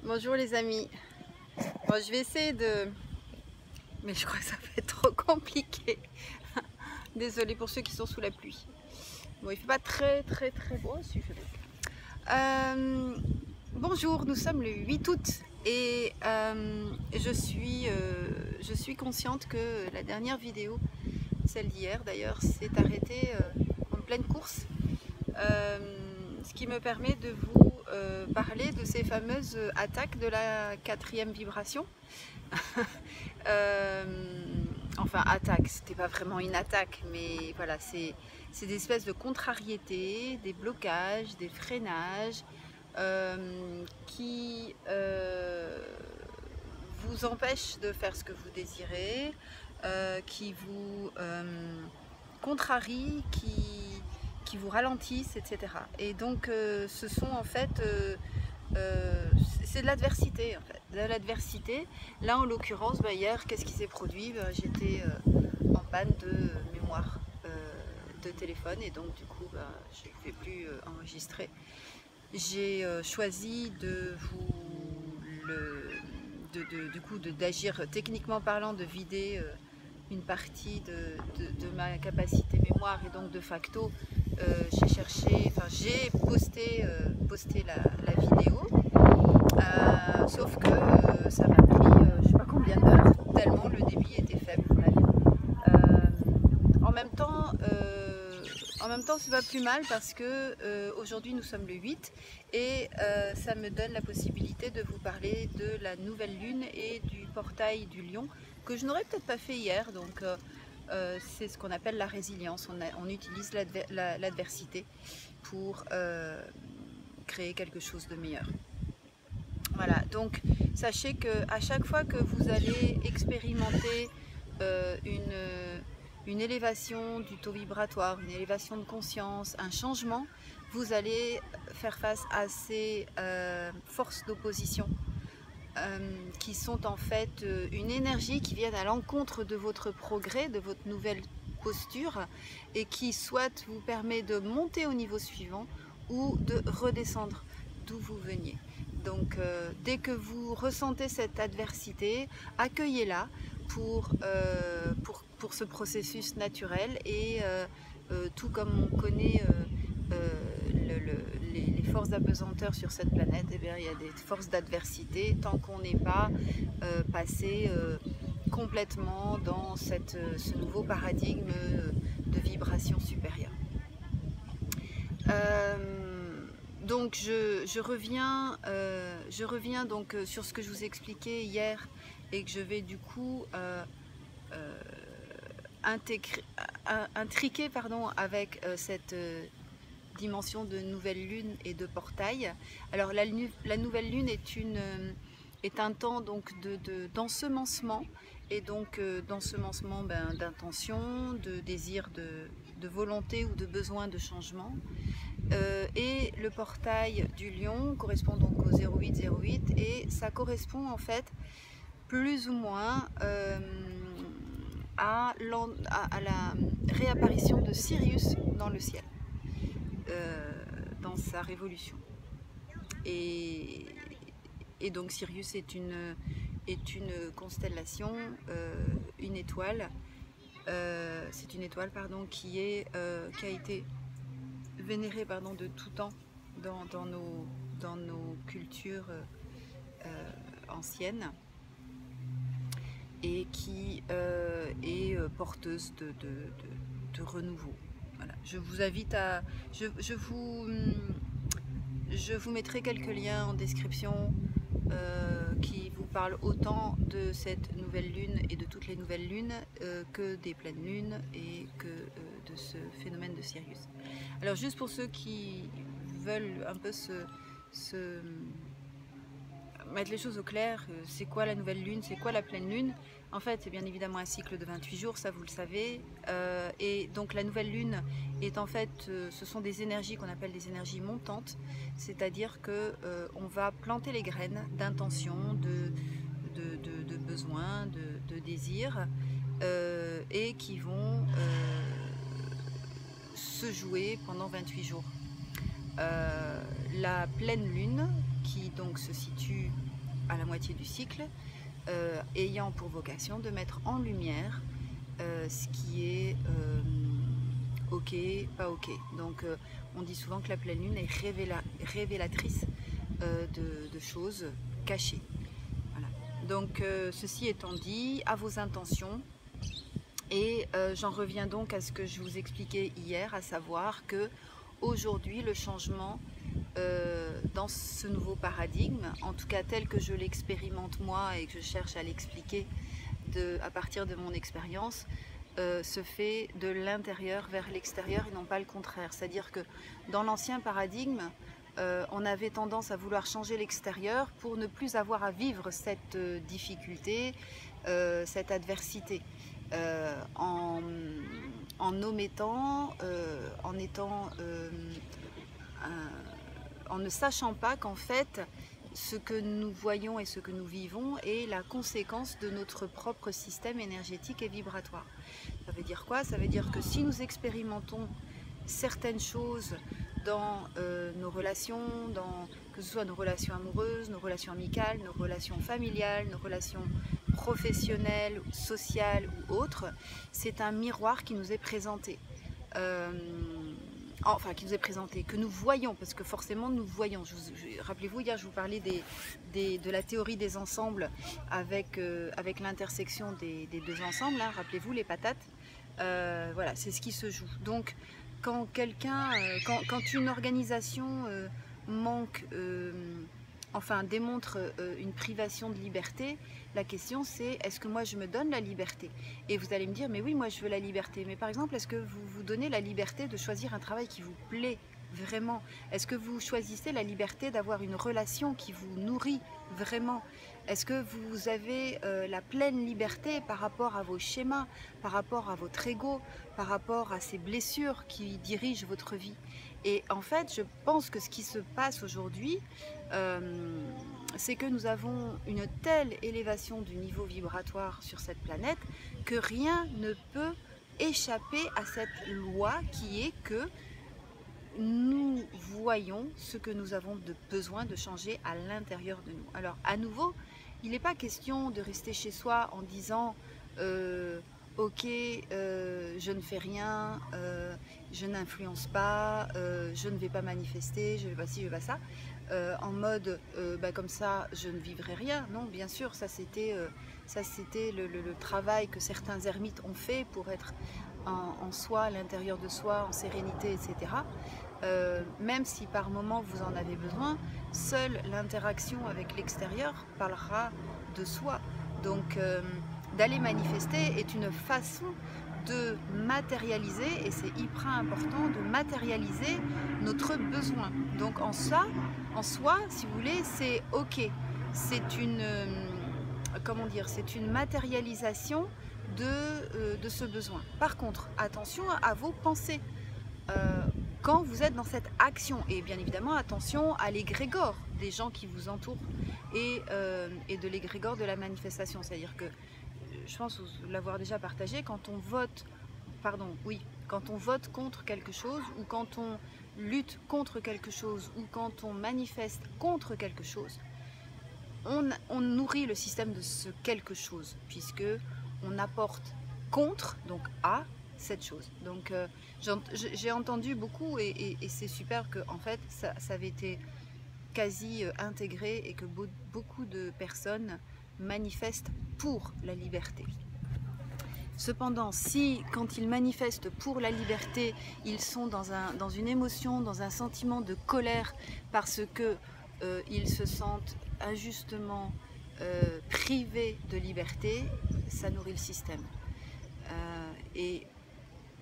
Bonjour les amis. Bon, je vais essayer de... Mais je crois que ça va être trop compliqué. Désolée pour ceux qui sont sous la pluie. Bon, il fait pas très beau. Si, il fait beau. Bonjour, nous sommes le 8 août et je suis consciente que la dernière vidéo, celle d'hier d'ailleurs, s'est arrêtée en pleine course. Ce qui me permet de vous parler de ces fameuses attaques de la 4e vibration. Enfin, attaque, c'était pas vraiment une attaque, mais voilà, c'est des espèces de contrariétés, des blocages, des freinages qui vous empêchent de faire ce que vous désirez, qui vous contrarient, qui vous ralentissent, etc. Et donc ce sont en fait c'est de l'adversité en fait, de l'adversité. Là en l'occurrence, hier, qu'est-ce qui s'est produit? J'étais en panne de mémoire de téléphone et donc du coup je ne vais plus enregistrer. J'ai choisi de d'agir techniquement parlant, de vider une partie de ma capacité mémoire et donc de facto j'ai posté la vidéo, sauf que ça m'a pris je sais pas combien d'heures, tellement le débit était faible. En même temps c'est pas plus mal parce que aujourd'hui nous sommes le 8 et ça me donne la possibilité de vous parler de la nouvelle lune et du portail du lion que je n'aurais peut-être pas fait hier. Donc c'est ce qu'on appelle la résilience. On utilise l'adversité pour créer quelque chose de meilleur. Voilà, donc sachez qu'à chaque fois que vous allez expérimenter une élévation du taux vibratoire, une élévation de conscience, un changement, vous allez faire face à ces forces d'opposition qui sont en fait une énergie qui vient à l'encontre de votre progrès, de votre nouvelle posture et qui soit vous permet de monter au niveau suivant ou de redescendre d'où vous veniez. Donc dès que vous ressentez cette adversité, accueillez-la pour ce processus naturel et tout comme on connaît les forces d'apesanteur sur cette planète, eh bien, il y a des forces d'adversité tant qu'on n'est pas passé complètement dans ce nouveau paradigme de vibration supérieure. Donc je reviens donc sur ce que je vous expliquais hier et que je vais du coup intriquer avec cette dimension de nouvelle lune et de portail. Alors la nouvelle lune est un temps donc d'ensemencement et donc d'ensemencement d'intention, de désir, de volonté ou de besoin de changement. Et le portail du lion correspond donc au 0808 et ça correspond en fait plus ou moins à la réapparition de Sirius dans le ciel, dans sa révolution. Et donc Sirius est une constellation, une étoile. C'est une étoile qui a été vénérée de tout temps dans nos cultures anciennes et qui est porteuse de renouveau. Voilà. Je vous invite à... Je vous mettrai quelques liens en description qui vous parlent autant de cette nouvelle lune et de toutes les nouvelles lunes que des pleines lunes et que de ce phénomène de Sirius. Alors juste pour ceux qui veulent un peu mettre les choses au clair, c'est quoi la nouvelle lune, c'est quoi la pleine lune? En fait, c'est bien évidemment un cycle de 28 jours, ça vous le savez. Et donc la nouvelle lune est en fait, ce sont des énergies qu'on appelle des énergies montantes, c'est-à-dire que on va planter les graines d'intention, de besoins, de désirs, et qui vont se jouer pendant 28 jours. La pleine lune, qui donc se situe à la moitié du cycle, ayant pour vocation de mettre en lumière ce qui est ok, pas ok. Donc on dit souvent que la pleine lune est révélatrice de choses cachées. Voilà. Donc ceci étant dit, à vos intentions, et j'en reviens donc à ce que je vous expliquais hier, à savoir que aujourd'hui le changement dans ce nouveau paradigme, en tout cas tel que je l'expérimente moi et que je cherche à l'expliquer à partir de mon expérience, se fait de l'intérieur vers l'extérieur et non pas le contraire. C'est-à-dire que dans l'ancien paradigme, on avait tendance à vouloir changer l'extérieur pour ne plus avoir à vivre cette difficulté, cette adversité, en omettant, en ne sachant pas qu'en fait, ce que nous voyons et ce que nous vivons est la conséquence de notre propre système énergétique et vibratoire. Ça veut dire quoi? Ça veut dire que si nous expérimentons certaines choses dans nos relations, que ce soit nos relations amoureuses, nos relations amicales, nos relations familiales, nos relations professionnelles, sociales ou autres, c'est un miroir qui nous est présenté. Enfin, qui nous est présenté, que nous voyons, parce que forcément nous voyons. Rappelez-vous, hier je vous parlais de la théorie des ensembles avec l'intersection des deux ensembles, hein, rappelez-vous les patates, voilà, c'est ce qui se joue. Donc quand quand une organisation manque, enfin démontre une privation de liberté, la question c'est, est-ce que moi je me donne la liberté? Et vous allez me dire, mais oui, moi je veux la liberté. Mais par exemple, est-ce que vous vous donnez la liberté de choisir un travail qui vous plaît vraiment? Est-ce que vous choisissez la liberté d'avoir une relation qui vous nourrit vraiment? Est-ce que vous avez la pleine liberté par rapport à vos schémas, par rapport à votre ego, par rapport à ces blessures qui dirigent votre vie? Et en fait, je pense que ce qui se passe aujourd'hui, c'est que nous avons une telle élévation du niveau vibratoire sur cette planète que rien ne peut échapper à cette loi qui est que nous voyons ce que nous avons besoin de changer à l'intérieur de nous. Alors à nouveau, il n'est pas question de rester chez soi en disant ok, je ne fais rien, je n'influence pas, je ne vais pas manifester, je ne vais pas ci, je ne vais pas ça, en mode comme ça je ne vivrai rien. Non, bien sûr, ça c'était le travail que certains ermites ont fait pour être en soi, à l'intérieur de soi, en sérénité, etc. Même si par moment vous en avez besoin, seule l'interaction avec l'extérieur parlera de soi. Donc d'aller manifester est une façon de matérialiser, et c'est hyper important de matérialiser notre besoin. Donc en soi, si vous voulez, c'est ok. C'est une, comment dire, c'est une matérialisation de ce besoin. Par contre, attention à vos pensées. Quand vous êtes dans cette action, et bien évidemment attention à l'égrégore des gens qui vous entourent et de l'égrégore de la manifestation, c'est-à-dire que je pense l'avoir déjà partagé, quand on vote, quand on vote contre quelque chose, ou quand on lutte contre quelque chose, ou quand on manifeste contre quelque chose, on nourrit le système de ce quelque chose, puisque on apporte contre, donc à cette chose. Donc j'ai entendu beaucoup, et c'est super que en fait ça avait été quasi intégré, et que beaucoup de personnes manifestent pour la liberté. Cependant, si quand ils manifestent pour la liberté, ils sont dans une émotion, dans un sentiment de colère, parce que ils se sentent injustement privés de liberté, ça nourrit le système. Et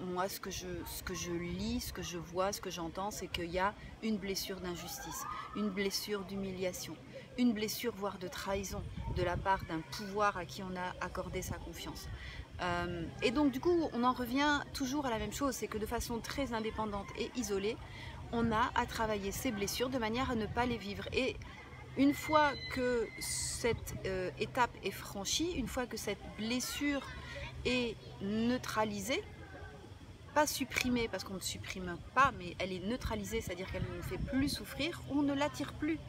moi, ce que je lis, ce que je vois, ce que j'entends, c'est qu'il y a une blessure d'injustice, une blessure d'humiliation, une blessure voire de trahison de la part d'un pouvoir à qui on a accordé sa confiance. Et donc du coup, on en revient toujours à la même chose, c'est que de façon très indépendante et isolée, on a à travailler ces blessures de manière à ne pas les vivre. Et une fois que cette étape est franchie, une fois que cette blessure est neutralisée, pas supprimée, parce qu'on ne supprime pas, mais elle est neutralisée, c'est-à-dire qu'elle ne nous fait plus souffrir, on ne l'attire plus.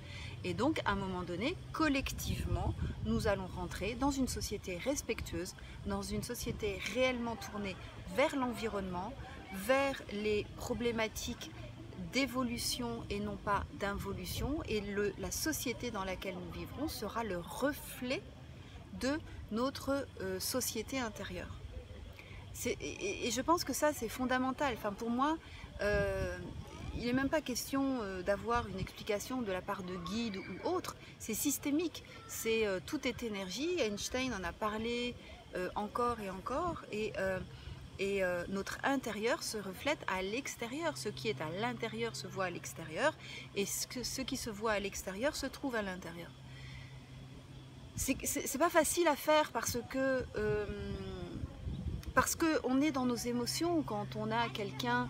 Et donc, à un moment donné, collectivement, nous allons rentrer dans une société respectueuse, dans une société réellement tournée vers l'environnement, vers les problématiques d'évolution et non pas d'involution, et la société dans laquelle nous vivrons sera le reflet de notre société intérieure. Et je pense que ça c'est fondamental. Enfin, pour moi, il n'est même pas question d'avoir une explication de la part de guides ou autres, c'est systémique, tout est énergie. Einstein en a parlé encore et encore, et notre intérieur se reflète à l'extérieur. Ce qui est à l'intérieur se voit à l'extérieur, et ce qui se voit à l'extérieur se trouve à l'intérieur. C'est pas facile à faire parce qu'on est dans nos émotions. Quand on a quelqu'un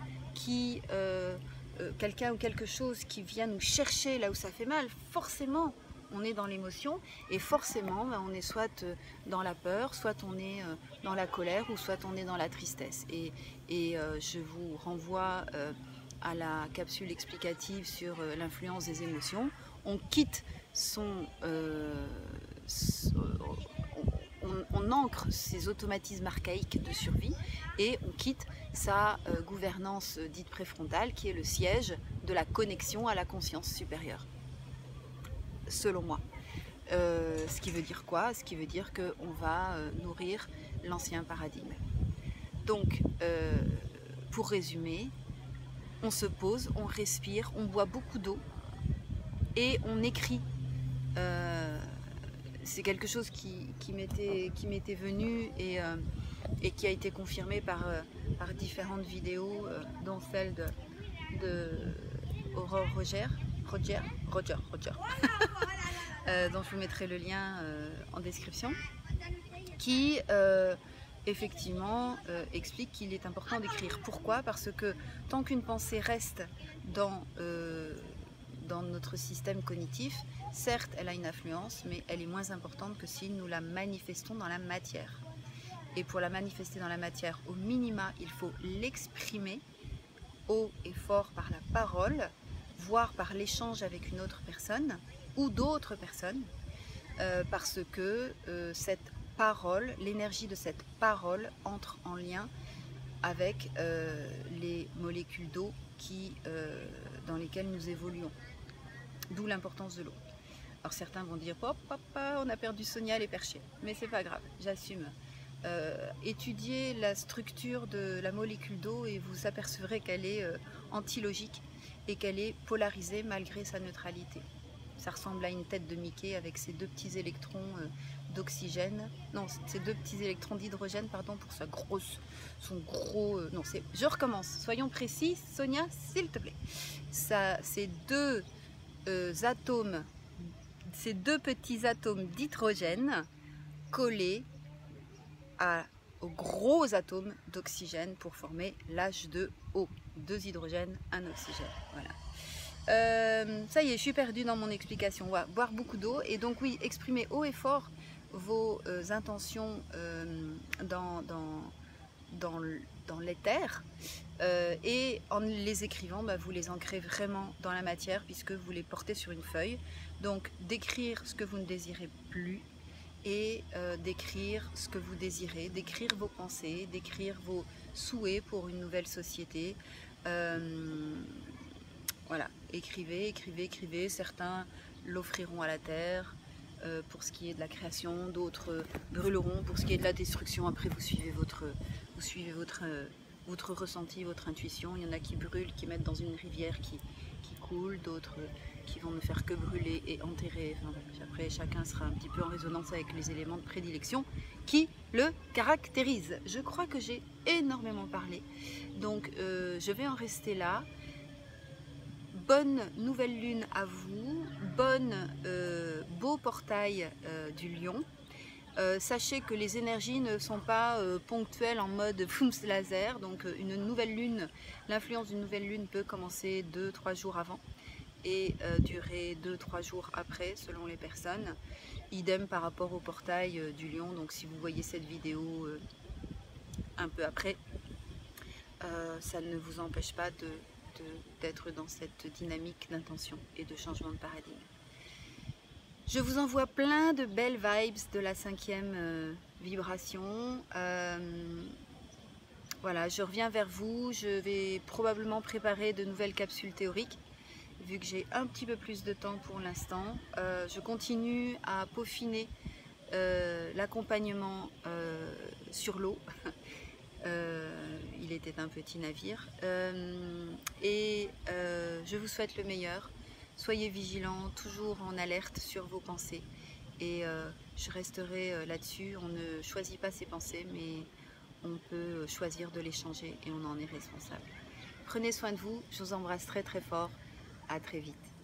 ou quelque chose qui vient nous chercher là où ça fait mal, forcément on est dans l'émotion, et forcément on est soit dans la peur, soit on est dans la colère, ou soit on est dans la tristesse. Et je vous renvoie à la capsule explicative sur l'influence des émotions. On quitte on ancre ses automatismes archaïques de survie, et on quitte sa gouvernance dite préfrontale, qui est le siège de la connexion à la conscience supérieure, selon moi. Ce qui veut dire quoi? Ce qui veut dire qu'on va nourrir l'ancien paradigme. Donc, pour résumer, on se pose, on respire, on boit beaucoup d'eau et on écrit. C'est quelque chose qui m'était venu et qui a été confirmé par différentes vidéos, dont celle de Aurore Roger, dont je vous mettrai le lien en description, qui effectivement explique qu'il est important d'écrire. Pourquoi? Parce que tant qu'une pensée reste dans notre système cognitif, certes elle a une influence, mais elle est moins importante que si nous la manifestons dans la matière. Et pour la manifester dans la matière, au minima, il faut l'exprimer haut et fort par la parole, voire par l'échange avec une autre personne ou d'autres personnes, parce que cette parole, l'énergie de cette parole entre en lien avec les molécules d'eau dans lesquelles nous évoluons. D'où l'importance de l'eau. Alors certains vont dire oh, papa, on a perdu Sonia, elle est perchée. Mais c'est pas grave, j'assume. Étudiez la structure de la molécule d'eau et vous apercevrez qu'elle est antilogique et qu'elle est polarisée malgré sa neutralité. Ça ressemble à une tête de Mickey avec ses deux petits électrons d'oxygène, non, ces deux petits électrons d'hydrogène, pardon, pour son gros, non, je recommence, soyons précis, Sonia, s'il te plaît. Ces deux petits atomes d'hydrogène collés aux gros atomes d'oxygène pour former l'H2O, 2 hydrogènes, 1 oxygène, voilà. Ça y est, je suis perdue dans mon explication. Ouais, boire beaucoup d'eau, et donc oui, exprimer haut et fort vos intentions dans l'éther, et en les écrivant, vous les ancrez vraiment dans la matière, puisque vous les portez sur une feuille. Donc d'écrire ce que vous ne désirez plus, et d'écrire ce que vous désirez, d'écrire vos pensées, d'écrire vos souhaits pour une nouvelle société. Voilà, écrivez, écrivez, écrivez. Certains l'offriront à la terre pour ce qui est de la création, d'autres brûleront pour ce qui est de la destruction. Après, vous suivez votre ressenti, votre intuition. Il y en a qui brûlent, qui mettent dans une rivière qui coule, d'autres qui vont ne faire que brûler et enterrer. Enfin, après, chacun sera un petit peu en résonance avec les éléments de prédilection qui le caractérisent. Je crois que j'ai énormément parlé, donc je vais en rester là. Bonne nouvelle lune à vous, beau portail du lion. Sachez que les énergies ne sont pas ponctuelles en mode boum laser, donc une nouvelle lune, l'influence d'une nouvelle lune peut commencer 2-3 jours avant et durer 2-3 jours après selon les personnes. Idem par rapport au portail du lion, donc si vous voyez cette vidéo un peu après, ça ne vous empêche pas d'être dans cette dynamique d'intention et de changement de paradigme. Je vous envoie plein de belles vibes de la 5e vibration. Voilà, je reviens vers vous. Je vais probablement préparer de nouvelles capsules théoriques, vu que j'ai un petit peu plus de temps pour l'instant. Je continue à peaufiner l'accompagnement sur l'eau. Il était un petit navire. Je vous souhaite le meilleur. Soyez vigilants, toujours en alerte sur vos pensées. Et je resterai là-dessus. On ne choisit pas ses pensées, mais on peut choisir de les changer et on en est responsable. Prenez soin de vous. Je vous embrasse très très fort. À très vite.